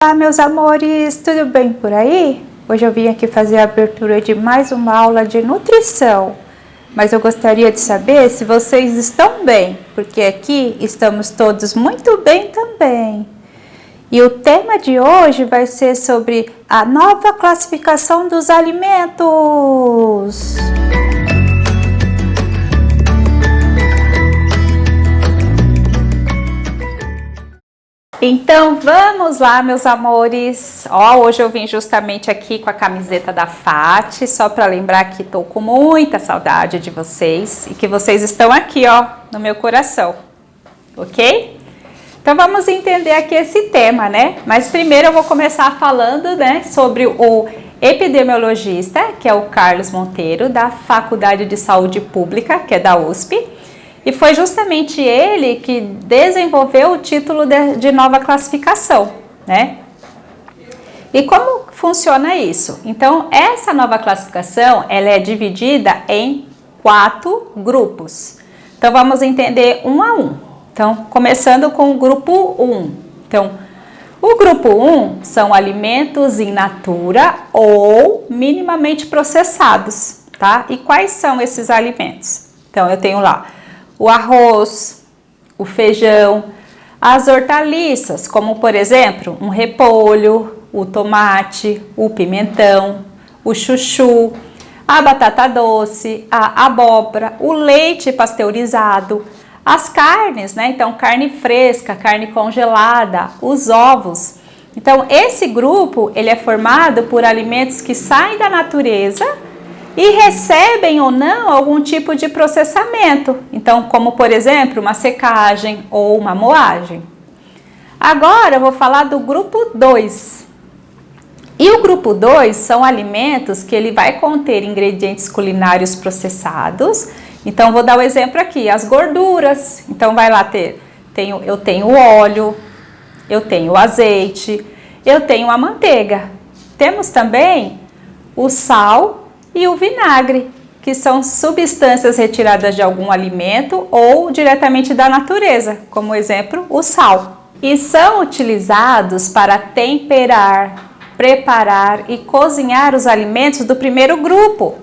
Olá, meus amores, tudo bem por aí? Hoje eu vim aqui fazer a abertura de mais uma aula de nutrição, mas eu gostaria de saber se vocês estão bem, porque aqui estamos todos muito bem também. E o tema de hoje vai ser sobre a nova classificação dos alimentos. Então vamos lá, meus amores. Hoje eu vim justamente aqui com a camiseta da Fati, só para lembrar que estou com muita saudade de vocês e que vocês estão aqui, no meu coração, ok? Então vamos entender aqui esse tema, né? Mas primeiro eu vou começar falando, né, sobre o epidemiologista, que é o Carlos Monteiro, da Faculdade de Saúde Pública, que é da USP. E foi justamente ele que desenvolveu o título de nova classificação, né? E como funciona isso? Então, essa nova classificação, ela é dividida em 4 grupos. Então, vamos entender um a um. Então, começando com o grupo 1. Então, o grupo 1 são alimentos in natura ou minimamente processados, tá? E quais são esses alimentos? Então, eu tenho lá o arroz, o feijão, as hortaliças, como por exemplo, um repolho, o tomate, o pimentão, o chuchu, a batata doce, a abóbora, o leite pasteurizado, as carnes, né? Então, carne fresca, carne congelada, os ovos. Então, esse grupo, ele é formado por alimentos que saem da natureza e recebem ou não algum tipo de processamento, então como por exemplo uma secagem ou uma moagem. Agora eu vou falar do grupo 2. E o grupo 2 são alimentos que ele vai conter ingredientes culinários processados. Então vou dar o exemplo aqui, as gorduras. Então vai lá eu tenho o óleo, eu tenho o azeite, eu tenho a manteiga. Temos também o sal e o vinagre, que são substâncias retiradas de algum alimento ou diretamente da natureza, como exemplo, o sal. E são utilizados para temperar, preparar e cozinhar os alimentos do primeiro grupo.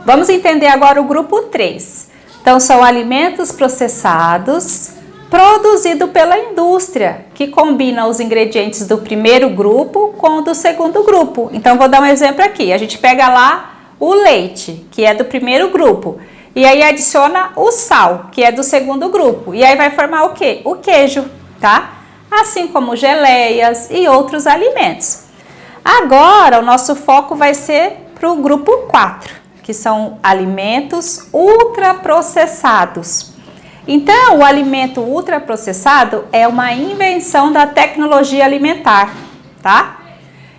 Vamos entender agora o grupo 3. Então, são alimentos processados, produzidos pela indústria, que combina os ingredientes do primeiro grupo com o do segundo grupo. Então, vou dar um exemplo aqui. A gente pega lá o leite, que é do primeiro grupo, e aí adiciona o sal, que é do segundo grupo. E aí vai formar o quê? O queijo, tá? Assim como geleias e outros alimentos. Agora, o nosso foco vai ser para o grupo 4, que são alimentos ultraprocessados. Então, o alimento ultraprocessado é uma invenção da tecnologia alimentar, tá?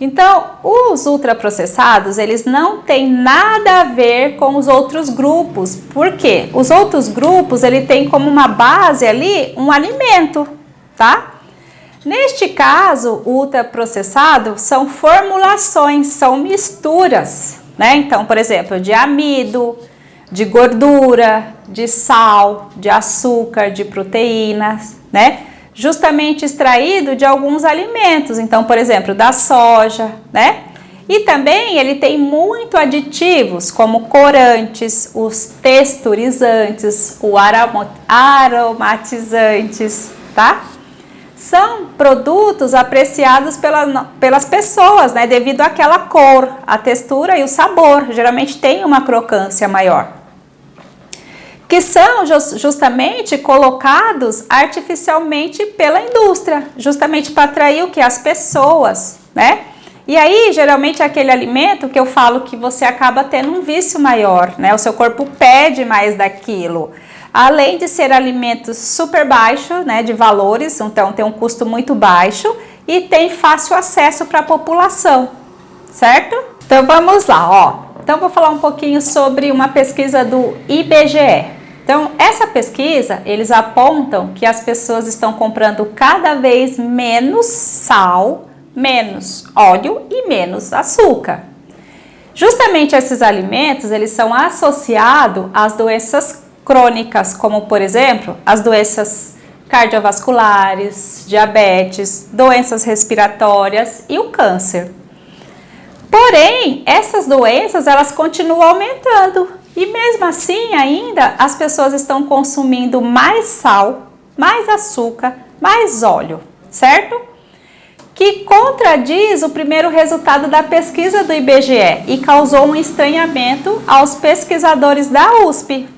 Então, os ultraprocessados, eles não têm nada a ver com os outros grupos. Por quê? Os outros grupos, ele tem como uma base ali um alimento, tá? Neste caso, o ultraprocessado são formulações, são misturas, né? Então, por exemplo, de amido, de gordura, de sal, de açúcar, de proteínas, né? Justamente extraído de alguns alimentos, então, por exemplo, da soja, né? E também ele tem muito aditivos, como corantes, os texturizantes, os aromatizantes, tá? São produtos apreciados pelas pessoas, né? Devido àquela cor, a textura e o sabor, geralmente tem uma crocância maior, que são justamente colocados artificialmente pela indústria, justamente para atrair o que? As pessoas, né? E aí, geralmente, é aquele alimento que eu falo que você acaba tendo um vício maior, né? O seu corpo pede mais daquilo. Além de ser alimentos super baixo, né, de valores, então tem um custo muito baixo e tem fácil acesso para a população, certo? Então vamos lá, Então vou falar um pouquinho sobre uma pesquisa do IBGE. Então, essa pesquisa, eles apontam que as pessoas estão comprando cada vez menos sal, menos óleo e menos açúcar. Justamente esses alimentos, eles são associados às doenças crônicas, como por exemplo, as doenças cardiovasculares, diabetes, doenças respiratórias e o câncer. Porém, essas doenças elas continuam aumentando e mesmo assim ainda as pessoas estão consumindo mais sal, mais açúcar, mais óleo, certo? Que contradiz o primeiro resultado da pesquisa do IBGE e causou um estranhamento aos pesquisadores da USP.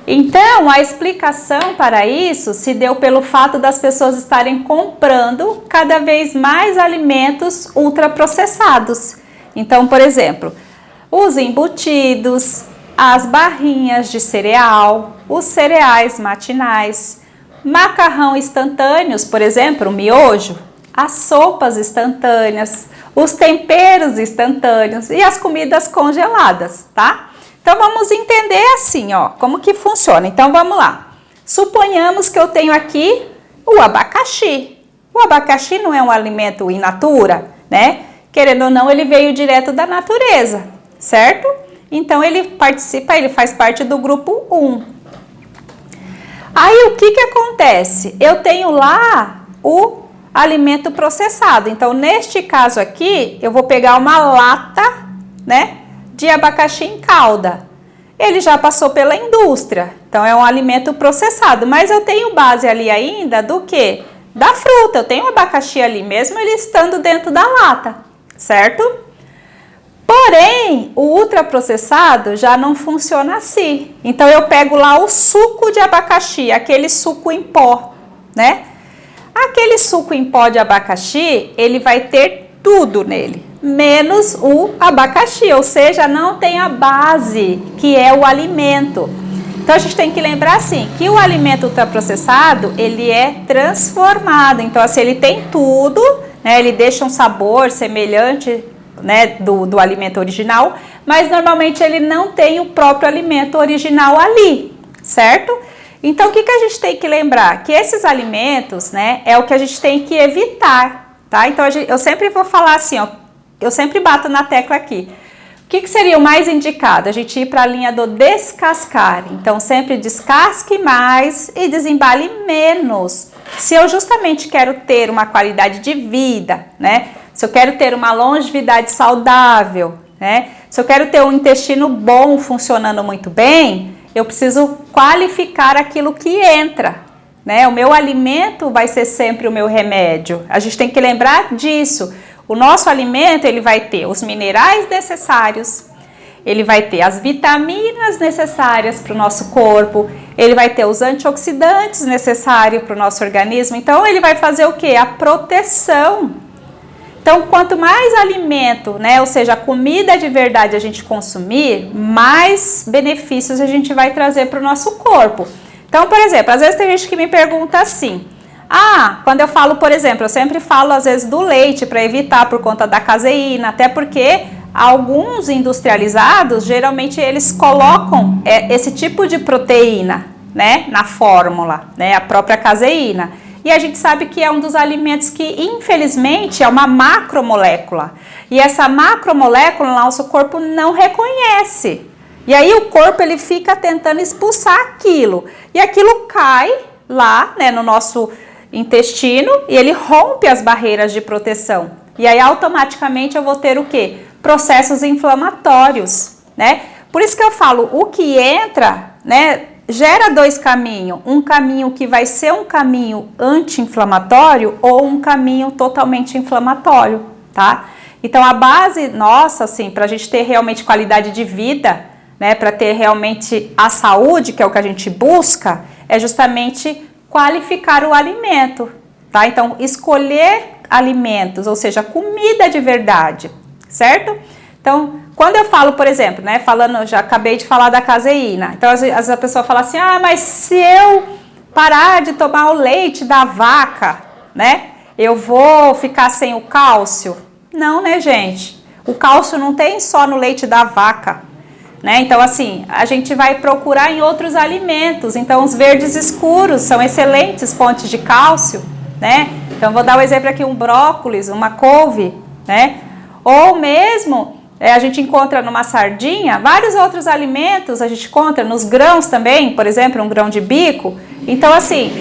Então, a explicação para isso se deu pelo fato das pessoas estarem comprando cada vez mais alimentos ultraprocessados. Então, por exemplo, os embutidos, as barrinhas de cereal, os cereais matinais, macarrão instantâneos, por exemplo, o miojo, as sopas instantâneas, os temperos instantâneos e as comidas congeladas, tá? Então vamos entender assim, ó, como que funciona. Então vamos lá. Suponhamos que eu tenho aqui o abacaxi. O abacaxi não é um alimento in natura, né? Querendo ou não, ele veio direto da natureza, certo? Então ele participa, ele faz parte do grupo 1. Aí o que acontece? Eu tenho lá o alimento processado. Então, neste caso aqui, eu vou pegar uma lata, né, de abacaxi em calda. Ele já passou pela indústria, então é um alimento processado, mas eu tenho base ali ainda do quê? Da fruta. Eu tenho o abacaxi ali, mesmo ele estando dentro da lata, certo? Porém, o ultraprocessado já não funciona assim. Então, eu pego lá o suco de abacaxi, aquele suco em pó, né? Aquele suco em pó de abacaxi, ele vai ter tudo nele, menos o abacaxi, ou seja, não tem a base, que é o alimento. Então, a gente tem que lembrar assim, que o alimento ultraprocessado, ele é transformado. Então, assim, ele tem tudo, né? Ele deixa um sabor semelhante, né, do alimento original, mas normalmente ele não tem o próprio alimento original ali, certo? Então, o que a gente tem que lembrar? Que esses alimentos, né, é o que a gente tem que evitar, tá? Então, eu sempre vou falar assim, ó, eu sempre bato na tecla aqui. O que seria o mais indicado? A gente ir para a linha do descascar. Então, sempre descasque mais e desembale menos. Se eu justamente quero ter uma qualidade de vida, né? Se eu quero ter uma longevidade saudável, né? Se eu quero ter um intestino bom funcionando muito bem, eu preciso qualificar aquilo que entra, né? O meu alimento vai ser sempre o meu remédio. A gente tem que lembrar disso. O nosso alimento, ele vai ter os minerais necessários, ele vai ter as vitaminas necessárias para o nosso corpo, ele vai ter os antioxidantes necessários para o nosso organismo. Então, ele vai fazer o quê? A proteção. Então, quanto mais alimento, né, ou seja, comida de verdade a gente consumir, mais benefícios a gente vai trazer para o nosso corpo. Então, por exemplo, às vezes tem gente que me pergunta assim, quando eu falo, por exemplo, eu sempre falo às vezes do leite para evitar por conta da caseína, até porque alguns industrializados, geralmente eles colocam esse tipo de proteína, né, na fórmula, né, a própria caseína. E a gente sabe que é um dos alimentos que, infelizmente, é uma macromolécula. E essa macromolécula, nosso corpo não reconhece. E aí o corpo ele fica tentando expulsar aquilo. E aquilo cai lá, né, no nosso intestino e ele rompe as barreiras de proteção. E aí automaticamente eu vou ter o quê? Processos inflamatórios, né? Por isso que eu falo, o que entra, né, gera dois caminhos, um caminho que vai ser um caminho anti-inflamatório ou um caminho totalmente inflamatório, tá? Então a base nossa, assim, para a gente ter realmente qualidade de vida, né, para ter realmente a saúde, que é o que a gente busca, é justamente qualificar o alimento, tá? Então escolher alimentos, ou seja, comida de verdade, certo? Então, quando eu falo, por exemplo, né, já acabei de falar da caseína, então às vezes a pessoa fala assim, mas se eu parar de tomar o leite da vaca, né, eu vou ficar sem o cálcio? Não, né, gente? O cálcio não tem só no leite da vaca, né? Então, assim, a gente vai procurar em outros alimentos. Então, os verdes escuros são excelentes fontes de cálcio, né? Então, vou dar um exemplo aqui, um brócolis, uma couve, né? Ou mesmo... a gente encontra numa sardinha, vários outros alimentos a gente encontra nos grãos também, por exemplo, um grão de bico. Então, assim,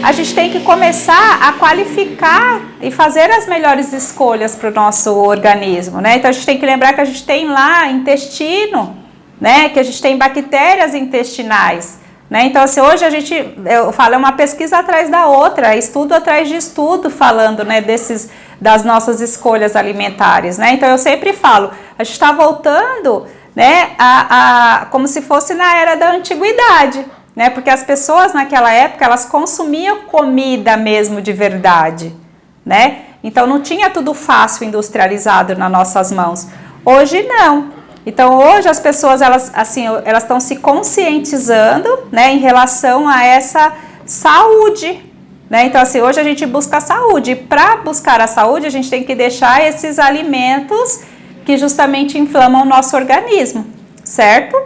a gente tem que começar a qualificar e fazer as melhores escolhas para o nosso organismo, né? Então a gente tem que lembrar que a gente tem lá intestino, né? Que a gente tem bactérias intestinais, né? Então assim, hoje eu falo, é uma pesquisa atrás da outra, estudo atrás de estudo falando, né, das nossas escolhas alimentares, né? Então eu sempre falo, a gente está voltando, né, como se fosse na era da antiguidade, né? Porque as pessoas naquela época, elas consumiam comida mesmo de verdade, né? Então não tinha tudo fácil industrializado nas nossas mãos. Hoje não. Então hoje as pessoas, elas estão se conscientizando, né, em relação a essa saúde, né? Então assim, hoje a gente busca a saúde, e para buscar a saúde a gente tem que deixar esses alimentos que justamente inflamam o nosso organismo, certo?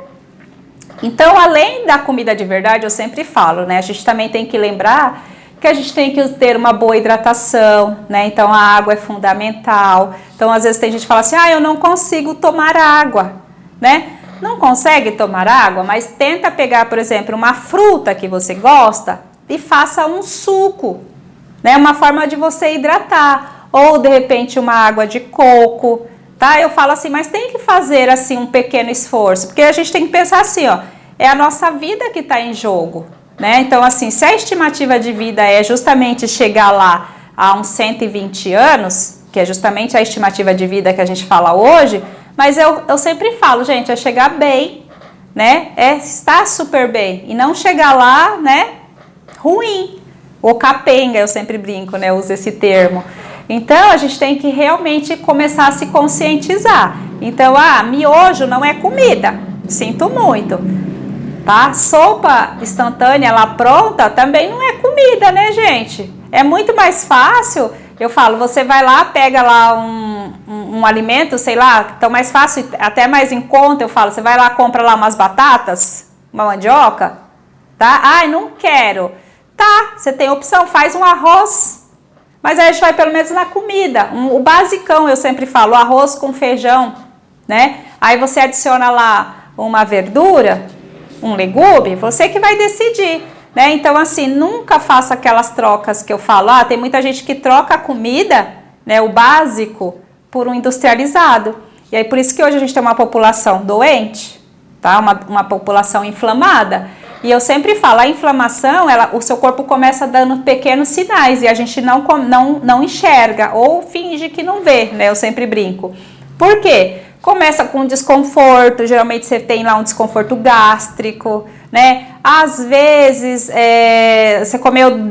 Então, além da comida de verdade, eu sempre falo, né? A gente também tem que lembrar que a gente tem que ter uma boa hidratação, né? Então, a água é fundamental. Então, às vezes tem gente que fala assim, eu não consigo tomar água, né? Não consegue tomar água, mas tenta pegar, por exemplo, uma fruta que você gosta e faça um suco, né? Uma forma de você hidratar. Ou, de repente, uma água de coco, tá? Eu falo assim, mas tem que fazer assim um pequeno esforço, porque a gente tem que pensar assim, ó, é a nossa vida que está em jogo, né? Então assim, se a estimativa de vida é justamente chegar lá a uns 120 anos, que é justamente a estimativa de vida que a gente fala hoje, mas eu sempre falo, gente, é chegar bem, né? É estar super bem e não chegar lá, né, ruim, ou capenga, eu sempre brinco, né, eu uso esse termo. Então, a gente tem que realmente começar a se conscientizar. Então, miojo não é comida, sinto muito, tá? Sopa instantânea lá pronta também não é comida, né, gente? É muito mais fácil, eu falo, você vai lá, pega lá um alimento, sei lá, tão mais fácil, até mais em conta, eu falo, você vai lá, compra lá umas batatas, uma mandioca, tá? Ai, não quero. Tá, você tem opção, faz um arroz. Mas aí a gente vai pelo menos na comida, o basicão eu sempre falo, arroz com feijão, né? Aí você adiciona lá uma verdura, um legume, você que vai decidir, né? Então assim, nunca faça aquelas trocas que eu falo, tem muita gente que troca a comida, né, o básico, por um industrializado. E aí por isso que hoje a gente tem uma população doente, tá? Uma população inflamada. E eu sempre falo, a inflamação, o seu corpo começa dando pequenos sinais e a gente não enxerga ou finge que não vê, né? Eu sempre brinco. Por quê? Começa com desconforto, geralmente você tem lá um desconforto gástrico, né? Às vezes você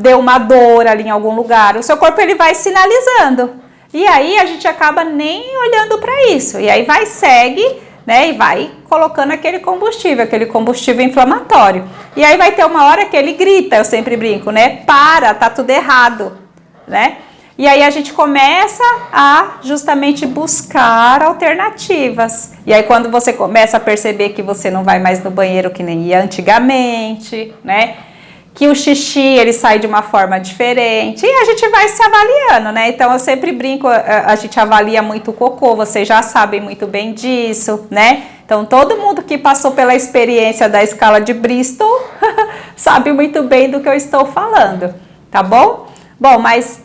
deu uma dor ali em algum lugar, o seu corpo ele vai sinalizando. E aí a gente acaba nem olhando para isso. E aí segue, né, e vai colocando aquele combustível inflamatório. E aí vai ter uma hora que ele grita, eu sempre brinco, né? Tá tudo errado, né? E aí a gente começa a justamente buscar alternativas. E aí quando você começa a perceber que você não vai mais no banheiro que nem ia antigamente, né? Que o xixi ele sai de uma forma diferente e a gente vai se avaliando, né? Então eu sempre brinco, a gente avalia muito o cocô, vocês já sabem muito bem disso, né? Então todo mundo que passou pela experiência da escala de Bristol sabe muito bem do que eu estou falando, tá bom? Bom, mas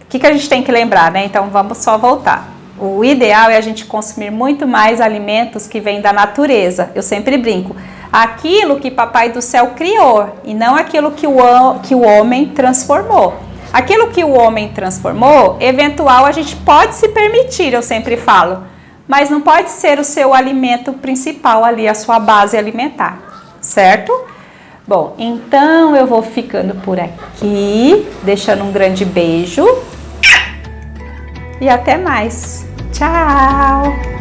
o que a gente tem que lembrar, né? Então vamos só voltar. O ideal é a gente consumir muito mais alimentos que vêm da natureza. Eu sempre brinco. Aquilo que Papai do Céu criou e não aquilo que o homem transformou. Aquilo que o homem transformou, eventual a gente pode se permitir, eu sempre falo, mas não pode ser o seu alimento principal ali, a sua base alimentar, certo? Bom, então eu vou ficando por aqui, deixando um grande beijo e até mais. Tchau!